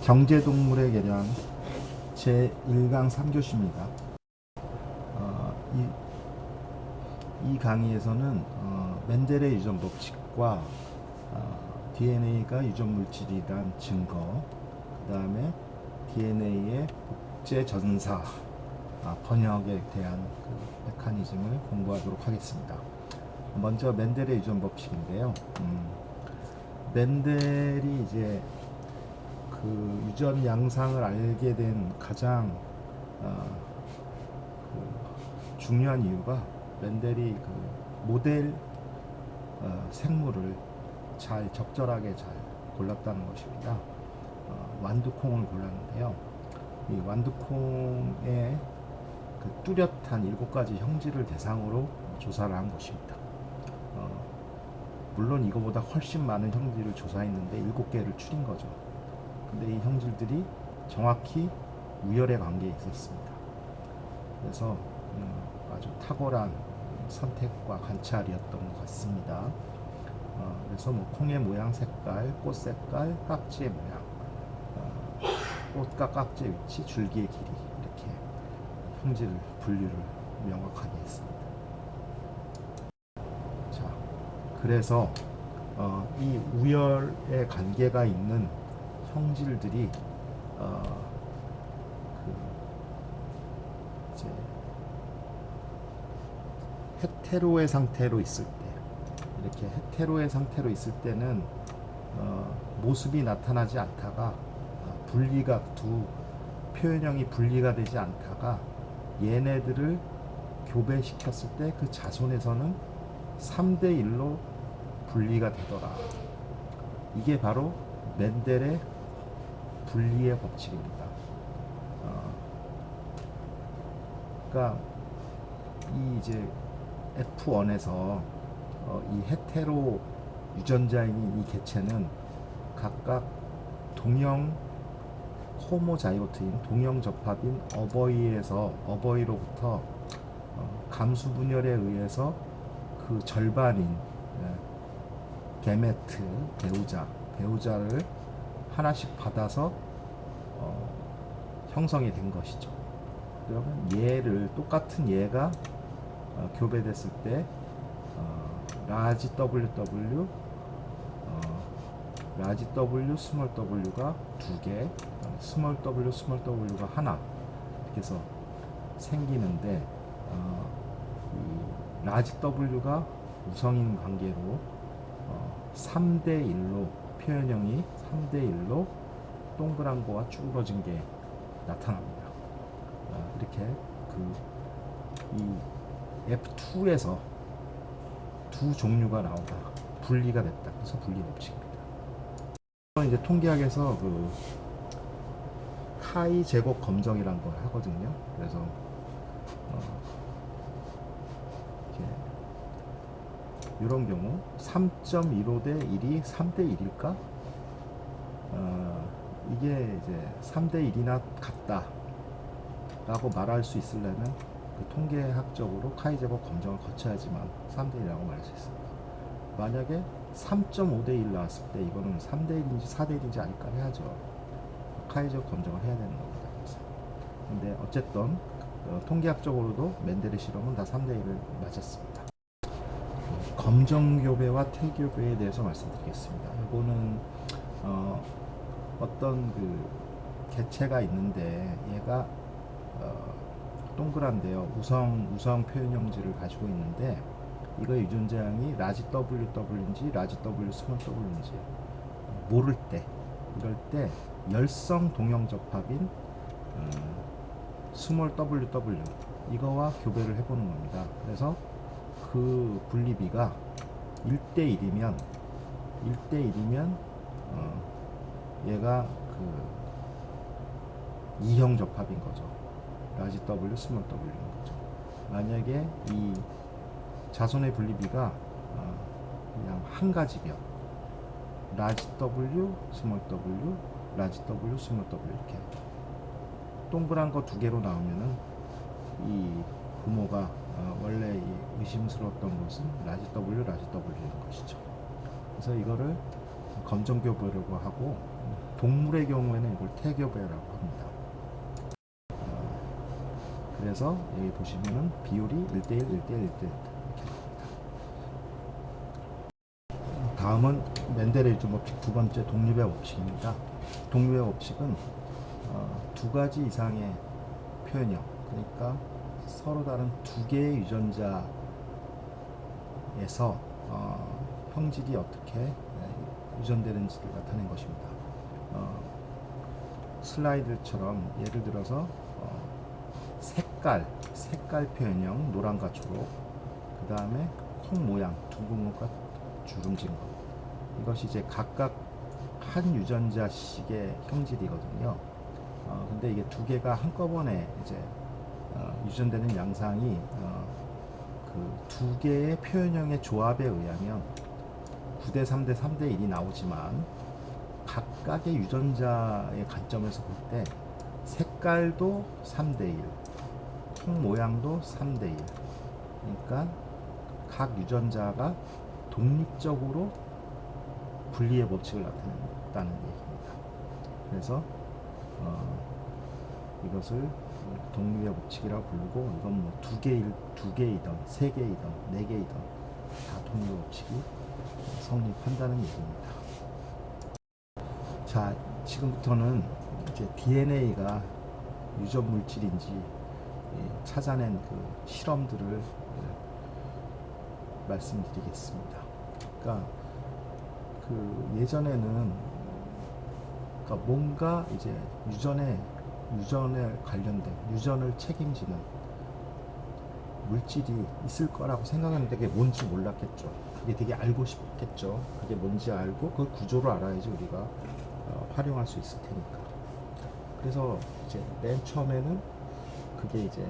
경제동물의 계량 제1강 3교시입니다. 이 강의에서는 멘델의 유전 법칙과 DNA가 유전 물질이란 증거, 그 다음에 DNA의 복제 전사 번역에 대한 그 메커니즘을 공부하도록 하겠습니다. 먼저 멘델의 유전 법칙인데요. 멘델이 이제 그 유전 양상을 알게 된 가장 그 중요한 이유가 멘델이 그 모델 생물을 적절하게 잘 골랐다는 것입니다. 완두콩을 골랐는데요. 이 완두콩의 그 뚜렷한 7가지 형질을 대상으로 조사를 한 것입니다. 물론 이거보다 훨씬 많은 형질을 조사했는데 7개를 추린 거죠. 근데 이 형질들이 정확히 우열의 관계에 있었습니다. 그래서 아주 탁월한 선택과 관찰이었던 것 같습니다. 그래서 뭐 콩의 모양, 색깔, 꽃 색깔, 깍지의 모양, 꽃과 깍지의 위치, 줄기의 길이, 이렇게 형질 분류를 명확하게 했습니다. 자, 그래서 이 우열의 관계가 있는 형질들이 이제 헤테로의 상태로 있을 때, 이렇게 헤테로의 상태로 있을 때는 모습이 나타나지 않다가 분리가 두 표현형이 분리가 되지 않다가 얘네들을 교배시켰을 때 그 자손에서는 3대1로 분리가 되더라. 이게 바로 멘델의 분리의 법칙입니다. 그러니까 이 이제 F1에서 이 헤테로 유전자인 이 개체는 각각 동형 호모자이고트인 동형 접합인 어버이로부터 감수 분열에 의해서 그 절반인 게메트 배우자를 하나씩 받아서 형성이 된 것이죠. 그러면 얘를 똑같은 얘가 교배됐을 때 라지 WW, 라지 W, 스몰 W가 2개, 스몰 W, 스몰 W가 하나, 이렇게 해서 생기는데 이 라지 W가 우성인 관계로 3대1로 표현형이 3대1로 동그란 거와 쭈그러진 게 나타납니다. 이렇게 이 F2에서 두 종류가 나오다 분리가 됐다. 그래서 분리 법칙입니다. 이제 통계학에서 그 카이 제곱 검정이란 걸 하거든요. 그래서 이런 경우 3.15 대 1이 3대 1일까? 이게 이제 3대 1이나 같다 라고 말할 수 있으려면 그 통계학적으로 카이 제곱 검정을 거쳐야지만 3대 1이라고 말할 수 있습니다. 만약에 3.5 대 1 나왔을 때 이거는 3대 1인지 4대 1인지 아닐까 해야죠. 카이 제곱 검정을 해야 되는 겁니다. 그래서. 근데 어쨌든 통계학적으로도 멘델의 실험은 다 3대 1을 맞았습니다. 검정교배와 태교배에 대해서 말씀드리겠습니다. 이거는 어떤 그 개체가 있는데 얘가 동그란데요. 우성 표현 형질을 가지고 있는데 이거 유전자양이 라지 WW인지 라지 W 스몰 W인지 모를 때, 이럴 때 열성 동형 접합인 스몰 WW 이거와 교배를 해보는 겁니다. 그래서 그 분리비가 1대1이면 얘가 그 2형 접합인 거죠. 라지 W, 스몰 W인 거죠. 만약에 이 자손의 분리비가 그냥 한 가지면 라지 W, 스몰 W, 라지 W, 스몰 W 이렇게 동그란 거 2개로 나오면은 이 부모가 원래 이 의심스러웠던 것은 라지 W, 라지 W인 것이죠. 그래서 이거를 검정교배라고 하고 동물의 경우에는 이걸 태교배라고 합니다. 그래서 여기 보시면은 비율이 1대1, 1대1, 1대1 이렇게 나옵니다. 다음은 멘델레이브 법칙 두 번째 독립의 법칙입니다. 독립의 법칙은 두 가지 이상의 표현형, 그러니까 서로 다른 두 개의 유전자에서 형질이 어떻게 유전되는지를 나타낸 것입니다. 슬라이드처럼 예를 들어서 색깔 표현형 노란과 초록, 그 다음에 콩 모양 둥근 것과 주름진 것, 이것이 이제 각각 한 유전자씩의 형질이거든요. 근데 이게 두 개가 한꺼번에 이제 유전되는 양상이 그 두 개의 표현형의 조합에 의하면 9대 3대 3대 1이 나오지만 각각의 유전자의 관점에서 볼 때 색깔도 3대 1, 총 모양도 3대 1. 그러니까 각 유전자가 독립적으로 분리의 법칙을 나타낸다는 얘기입니다. 그래서 이것을 독립의 법칙이라고 부르고, 이건 뭐 두 개이든 세 개이든 네 개이든 다 독립의 법칙이 성립한다는 얘기입니다. 자, 지금부터는 이제 DNA가 유전 물질인지 찾아낸 그 실험들을 말씀드리겠습니다. 그러니까 그 예전에는 그러니까 뭔가 이제 유전에 관련된 유전을 책임지는 물질이 있을 거라고 생각했는데 그게 뭔지 몰랐겠죠. 그게 되게 알고 싶겠죠. 그게 뭔지 알고 그 구조를 알아야지 우리가 활용할 수 있을 테니까. 그래서 이제 맨 처음에는 그게 이제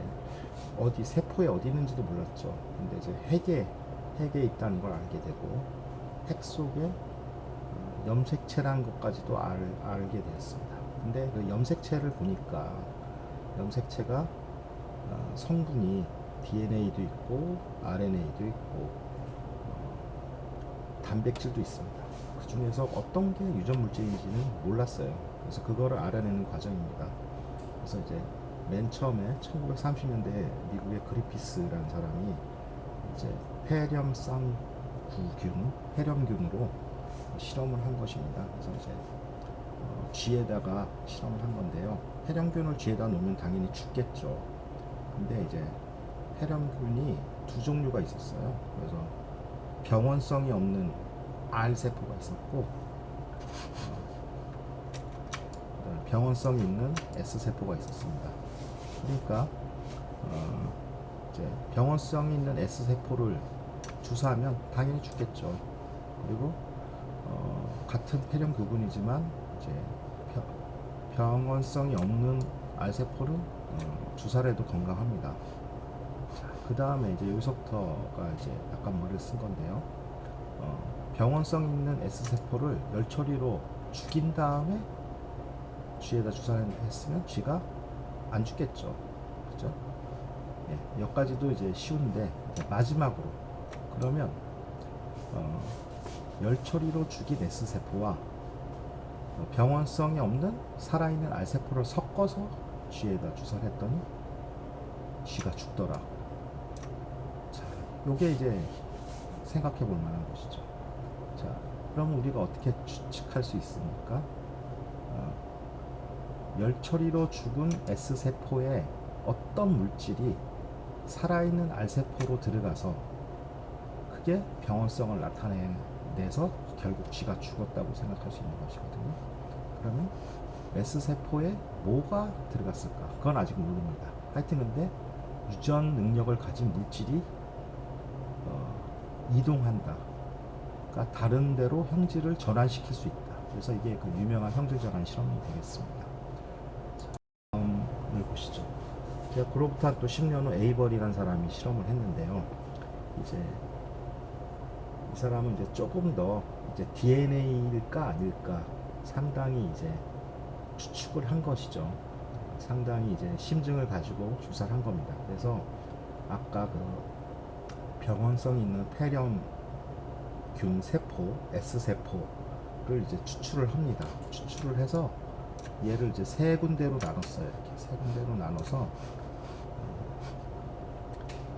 세포에 어디 있는지도 몰랐죠. 근데 이제 핵에 있다는 걸 알게 되고, 핵 속에 염색체라는 것까지도 알게 되었습니다. 근데 그 염색체를 보니까 염색체가 성분이 DNA도 있고 RNA도 있고 단백질도 있습니다. 그 중에서 어떤 게 유전 물질인지는 몰랐어요. 그래서 그거를 알아내는 과정입니다. 그래서 이제 맨 처음에 1930년대에 미국의 그리피스라는 사람이 이제 폐렴균으로 실험을 한 것입니다. 그래서 이제 쥐에다가 실험을 한 건데요. 폐렴균을 쥐에다 놓으면 당연히 죽겠죠. 근데 이제 폐렴균이 두 종류가 있었어요. 그래서 병원성이 없는 R세포가 있었고, 병원성이 있는 S세포가 있었습니다. 그러니까 이제 병원성이 있는 S세포를 주사하면 당연히 죽겠죠. 그리고 같은 폐렴 부분이지만 이제 병원성이 없는 R세포를 주사를 해도 건강합니다. 그 다음에 이제 여기서부터가 이제 약간 머리를 쓴 건데요. 병원성 있는 S세포를 열 처리로 죽인 다음에 쥐에다 주사를 했으면 쥐가 안 죽겠죠. 그죠? 예, 여기까지도 이제 쉬운데, 이제 마지막으로 그러면 열 처리로 죽인 S세포와 병원성이 없는 살아있는 R세포를 섞어서 쥐에다 주사를 했더니 쥐가 죽더라. 자, 요게 이제 생각해 볼 만한 것이죠. 자, 그럼 우리가 어떻게 추측할 수 있습니까? 열 처리로 죽은 S세포에 어떤 물질이 살아있는 R세포로 들어가서 그게 병원성을 나타내서 결국 쥐가 죽었다고 생각할 수 있는 것이거든요. 그러면 S세포에 뭐가 들어갔을까? 그건 아직 모릅니다. 하여튼 근데 유전 능력을 가진 물질이 이동한다. 그러니까 다른 데로 형질을 전환시킬 수 있다. 그래서 이게 그 유명한 형질 전환 실험이 되겠습니다. 다음을 보시죠. 제가 그로부터 또 10년 후 에이버리라는 사람이 실험을 했는데요. 이제 이 사람은 이제 조금 더 이제 DNA일까 아닐까 상당히 이제 추측을 한 것이죠. 상당히 이제 심증을 가지고 조사를 한 겁니다. 그래서 아까 그 병원성 있는 폐렴균 세포, S세포 이제 추출을 합니다. 추출을 해서 얘를 이제 세 군데로 나눴어요. 이렇게 세 군데로 나눠서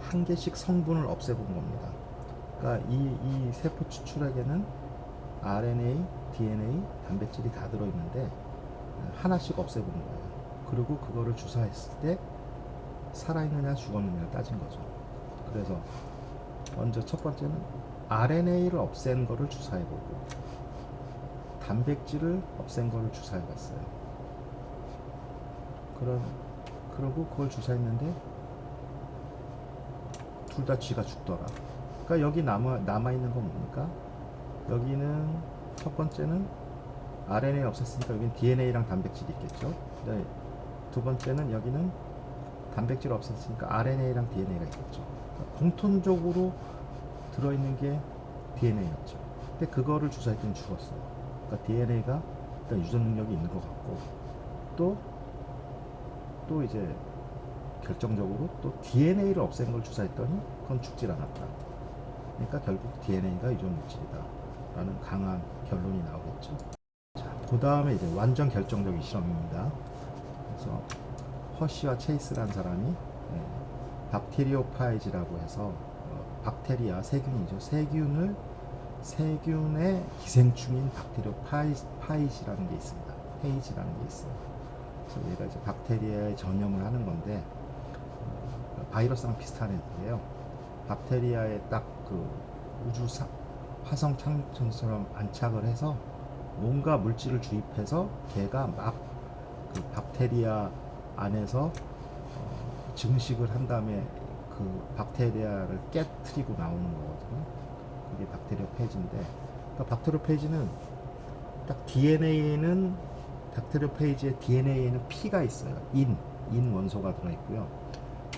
한 개씩 성분을 없애본 겁니다. 그러니까 이 세포 추출액에는 RNA, DNA, 단백질이 다 들어있는데 하나씩 없애본 거예요. 그리고 그거를 주사했을 때 살아있느냐 죽었느냐를 따진 거죠. 그래서 먼저 첫 번째는 RNA를 없앤 거를 주사해보고 단백질을 없앤 거를 주사해봤어요. 그러고 그걸 주사했는데 둘 다 쥐가 죽더라. 그러니까 여기 남아있는 건 뭡니까? 여기는 첫 번째는 RNA 없앴으니까 여기는 DNA랑 단백질이 있겠죠. 네. 두 번째는 여기는 단백질 없앴으니까 RNA랑 DNA가 있겠죠. 그러니까 공통적으로 들어있는 게 DNA였죠. 근데 그거를 주사했더니 죽었어요. 그러니까 DNA가 일단 유전 능력이 있는 것 같고 또 이제 결정적으로 또 DNA를 없앤 걸 주사했더니 그건 죽질 않았다. 그러니까 결국 DNA가 유전 물질이다 라는 강한 결론이 나오겠죠. 자, 그 다음에 이제 완전 결정적인 실험입니다. 그래서 허쉬와 체이스라는 사람이 박테리오파이지라고 해서 박테리아 세균이죠. 세균의 기생충인 박테리오파이지라는 게 있습니다. 페이지라는 게 있어요. 그래서 얘가 이제 박테리아에 전염을 하는 건데 바이러스랑 비슷한 애인데요. 박테리아에 딱 그 화성 창천처럼 안착을 해서 뭔가 물질을 주입해서 걔가 막 그 박테리아 안에서 증식을 한 다음에 그 박테리아를 깨트리고 나오는 거거든요. 그게 박테리오페이지인데, 그러니까 박테리오페이지는 딱 박테리오페이지의 DNA에는 P가 있어요. 인 원소가 들어있고요.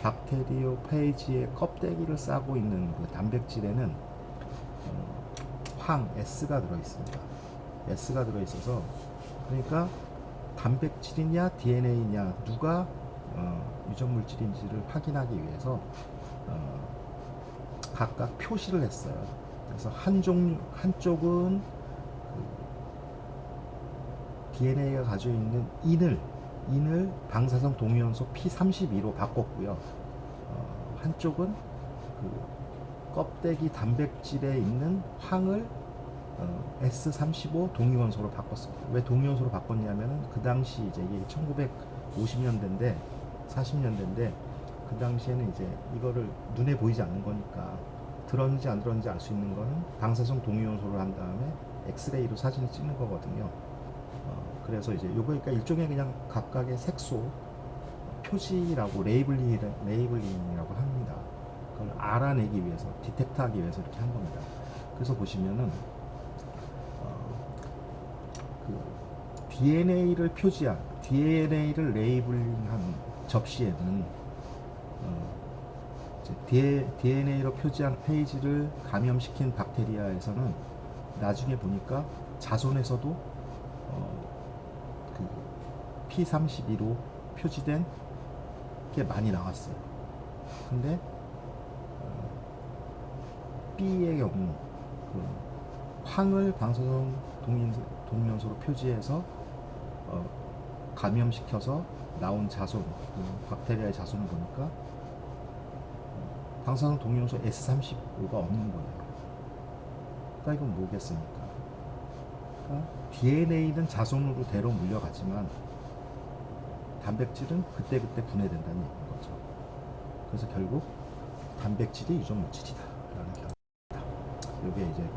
박테리오페이지의 껍데기를 싸고 있는 그 단백질에는 S가 들어있습니다. S가 들어있어서 그러니까 단백질이냐 DNA냐 누가 유전 물질인지를 확인하기 위해서 각각 표시를 했어요. 그래서 한쪽은 그 DNA가 가지고 있는 인을 방사성 동위원소 P32로 바꿨고요. 한쪽은 그 껍데기 단백질에 있는 황을 S35 동위원소로 바꿨습니다. 왜 동위원소로 바꿨냐면은 그 당시 이제 이게 1950년대인데 40년대인데 그 당시에는 이제 이거를 눈에 보이지 않는 거니까 들었는지 안 들었는지 알 수 있는 거는 방사성 동위원소를 한 다음에 엑스레이로 사진을 찍는 거거든요. 그래서 이제 요거 그러니까 일종의 그냥 각각의 색소 표시라고 레이블링이라고 합니다. 그걸 알아내기 위해서 디텍트하기 위해서 이렇게 한 겁니다. 그래서 보시면은 그 DNA를 레이블링한 접시에는 DNA로 표지한 페이지를 감염시킨 박테리아에서는 나중에 보니까 자손에서도 그 P32로 표지된 게 많이 나왔어요. 근데 B의 경우 그 황을 방사성 동위원소로 표지해서 감염시켜서 나온 자손, 그 박테리아의 자손을 보니까 방사성 동위원소 S35가 없는 거예요. 그러니까 이건 뭐겠습니까? 그러니까 DNA는 자손으로 대로 물려가지만 단백질은 그때그때 분해된다는 얘기인 거죠. 그래서 결국 단백질이 유전 물질이다 라는 결론입니다. 이게 이제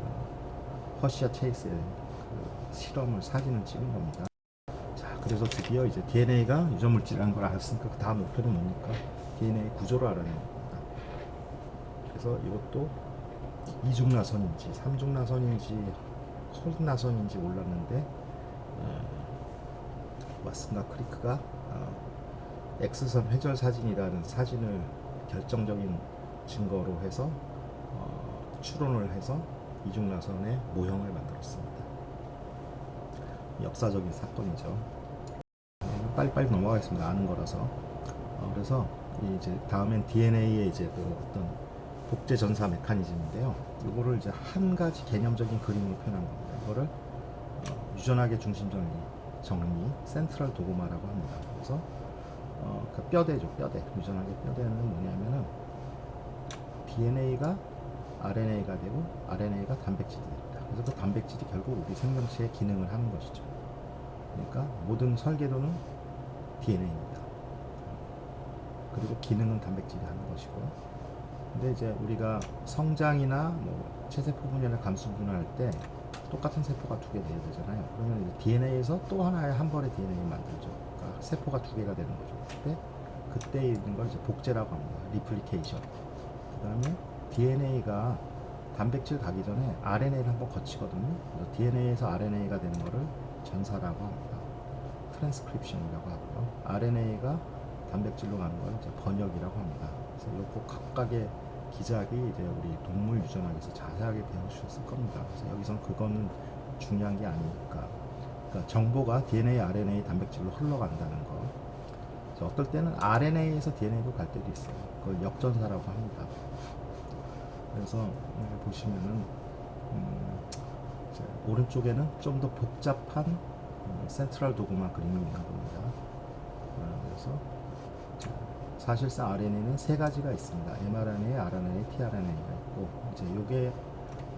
허쉬와 체이스의 그 실험을 사진을 찍은 겁니다. 자, 그래서 드디어 이제 DNA가 유전 물질이라는 걸 알았으니까 그 다음 목표는 뭡니까? DNA 구조를 알아내는 겁니다. 그래서 이것도 이중나선인지 삼중나선인지 콜나선인지 몰랐는데 왓슨과 크리크가 X선 회절 사진이라는 사진을 결정적인 증거로 해서 추론을 해서 이중나선의 모형을 만들었습니다. 역사적인 사건이죠. 빨리빨리 넘어가겠습니다. 아는 거라서. 그래서 이제 다음엔 DNA의 이제 그 어떤 복제 전사 메커니즘인데요. 이거를 이제 한 가지 개념적인 그림으로 표현한 겁니다. 이거를 유전학의 중심 정리, 센트럴 도그마라고 합니다. 그래서 그 뼈대죠, 뼈대. 유전학의 뼈대는 뭐냐면은 DNA가 RNA가 되고 RNA가 단백질이 됩니다. 그래서 그 단백질이 결국 우리 생명체의 기능을 하는 것이죠. 그러니까 모든 설계도는 DNA입니다. 그리고 기능은 단백질이 하는 것이고, 근데 이제 우리가 성장이나 뭐 체세포 분열이나 감수 분열할 때 똑같은 세포가 두 개 돼야 되잖아요. 그러면 이제 DNA에서 또 하나의 한 번의 DNA 만들죠. 그러니까 세포가 두 개가 되는 거죠. 그때 있는 걸 이제 복제라고 합니다. 리플리케이션. 그 다음에 DNA가 단백질 가기 전에 RNA를 한번 거치거든요. 그래서 DNA에서 RNA가 되는 거를 전사라고 합니다. 트랜스크립션이라고 하고요. RNA가 단백질로 가는 걸 이제 번역이라고 합니다. 그래서 요거 각각의 기작이 이제 우리 동물 유전학에서 자세하게 배우셨을 겁니다. 그래서 여기선 그거는 중요한 게 아니니까. 그러니까 정보가 DNA, RNA, 단백질로 흘러간다는 거. 그래서 어떨 때는 RNA에서 DNA로 갈 때도 있어요. 그걸 역전사라고 합니다. 그래서 여기 보시면은 오른쪽에는 좀 더 복잡한 센트럴 도그마 그림이 있는 겁니다. 그래서 사실상 RNA는 세 가지가 있습니다. mRNA, RNA, tRNA가 있고, 이제 요게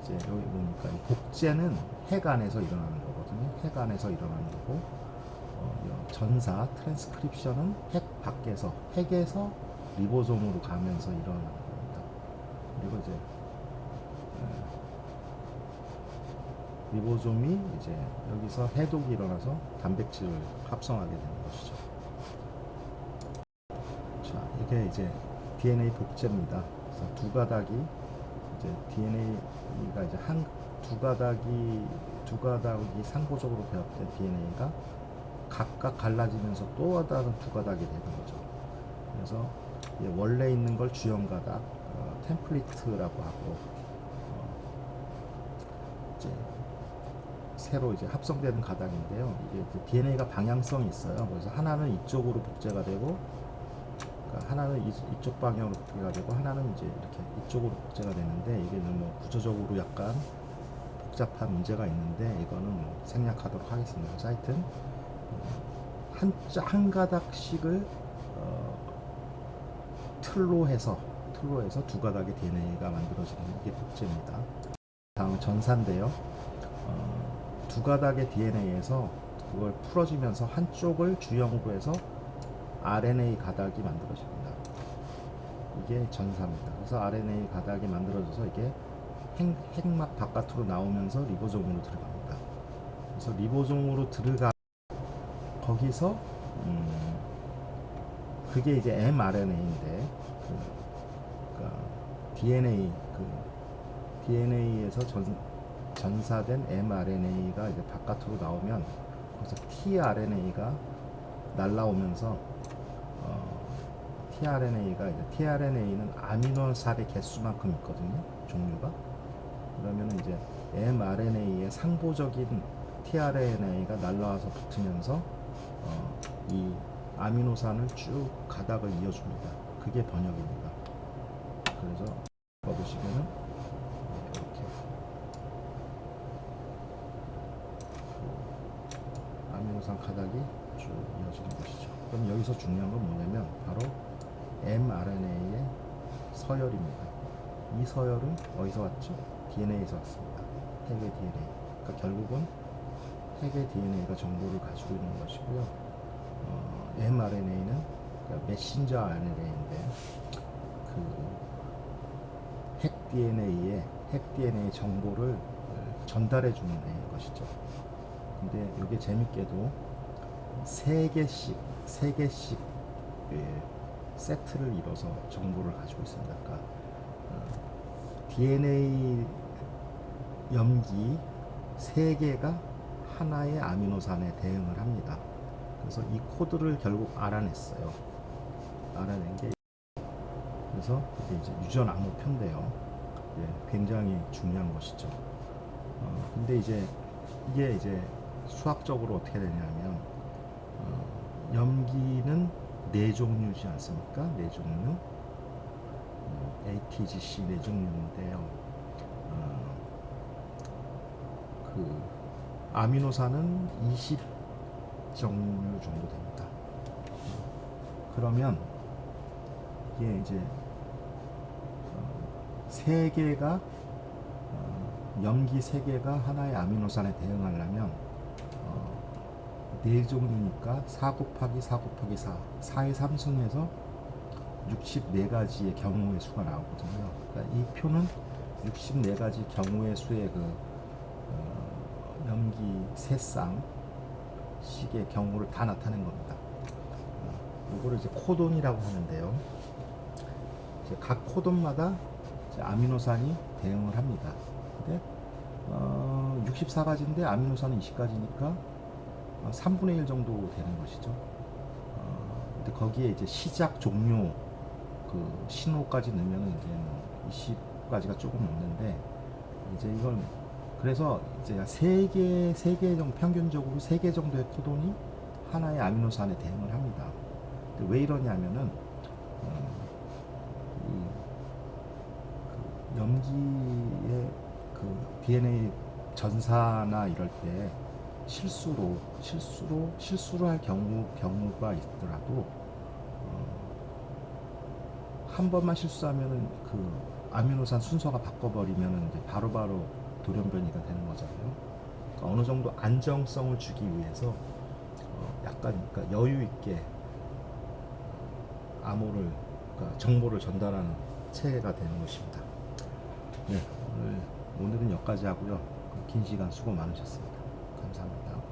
이제 여기 보니까 이 복제는 핵 안에서 일어나는 거거든요. 핵 안에서 일어나는 거고, 전사 트랜스크립션은 핵 밖에서, 핵에서 리보솜으로 가면서 일어나는 겁니다. 그리고 이제 리보솜이 이제 여기서 해독이 일어나서 단백질을 합성하게 되는 것이죠. 자, 이게 이제 DNA 복제입니다. 그래서 두 가닥이 이제 DNA가 이제 두 가닥이 상호적으로 배합된 DNA가 각각 갈라지면서 또 다른 두 가닥이 되는 거죠. 그래서 원래 있는 걸 주형 가닥, 템플릿이라고 하고, 이제 새로 이제 합성되는 가닥인데요. 이게 DNA가 방향성이 있어요. 그래서 하나는 이쪽으로 복제가 되고, 그러니까 하나는 이쪽 방향으로 복제가 되고, 하나는 이제 이렇게 이쪽으로 복제가 되는데, 이게 뭐 구조적으로 약간 복잡한 문제가 있는데, 이거는 뭐 생략하도록 하겠습니다. 그래서 하여튼 한 가닥씩을 틀로 해서 두 가닥의 DNA가 만들어지는 게 복제입니다. 다음은 전사인데요. 두 가닥의 DNA에서 그걸 풀어지면서 한쪽을 주형으로 해서 RNA 가닥이 만들어집니다. 이게 전사입니다. 그래서 RNA 가닥이 만들어져서 이게 핵막 바깥으로 나오면서 리보솜으로 들어갑니다. 그래서 리보솜으로 들어가 거기서 그게 이제 mRNA인데 그러니까 DNA에서 전사된 mRNA가 이제 바깥으로 나오면 거기서 tRNA가 날라오면서 tRNA는 아미노산의 개수만큼 있거든요, 종류가. 그러면 이제 mRNA의 상보적인 tRNA가 날라와서 붙으면서 이 아미노산을 쭉 가닥을 이어줍니다. 그게 번역입니다. 그래서 보시면은 이렇게 아미노산 가닥이 쭉 이어지는 것이죠. 그럼 여기서 중요한 건 뭐냐면 바로 mRNA의 서열입니다. 이 서열은 어디서 왔죠? DNA에서 왔습니다. 핵의 DNA. 그러니까 결국은 핵의 DNA가 정보를 가지고 있는 것이고요. mRNA는 그러니까 메신저 RNA인데 그 핵 DNA 정보를 전달해 주는 것이죠. 근데 이게 재밌게도 세 개씩 세트를 이뤄서 정보를 가지고 있습니다. 그러니까 DNA 염기 3개가 하나의 아미노산에 대응을 합니다. 그래서 이 코드를 결국 알아냈어요. 알아낸 게 그래서 이게 이제 유전 암호표인데요. 굉장히 중요한 것이죠. 근데 이제 이게 이제 수학적으로 어떻게 되냐면 염기는 4종류지 않습니까? 4종류. ATGC 4종류인데요. 그 아미노산은 20 종류 정도 됩니다. 그러면 이게 이제 세 개가 염기 세 개가 하나의 아미노산에 대응하려면 네 종류니까 4 곱하기 4 곱하기 4, 4의 3승에서 64가지의 경우의 수가 나오거든요. 그러니까 이 표는 64가지 경우의 수의 그 염기 세쌍 식의 경우를 다 나타낸 겁니다. 이거를 이제 코돈이라고 하는데요. 이제 각 코돈마다 이제 아미노산이 대응을 합니다. 근데 64가지인데 아미노산은 20가지니까 3분의 1 정도 되는 것이죠. 근데 거기에 이제 시작 종료 그 신호까지 넣으면은 이제 20가지가 조금 넘는데 이제 이걸 그래서 이제 세 개 정도 평균적으로 3개 정도의 코돈이 하나의 아미노산에 대응을 합니다. 근데 왜 이러냐면은 그 염기의 그 DNA 전사나 이럴 때 실수로 할 경우가 있더라도 한 번만 실수하면은 그 아미노산 순서가 바꿔버리면은 이제 바로바로 돌연변이가 되는 거잖아요. 그러니까 어느 정도 안정성을 주기 위해서 약간 그러니까 여유 있게 암호를 그러니까 정보를 전달하는 체계가 되는 것입니다. 네, 오늘은 여기까지 하고요. 긴 시간 수고 많으셨습니다. 감사합니다.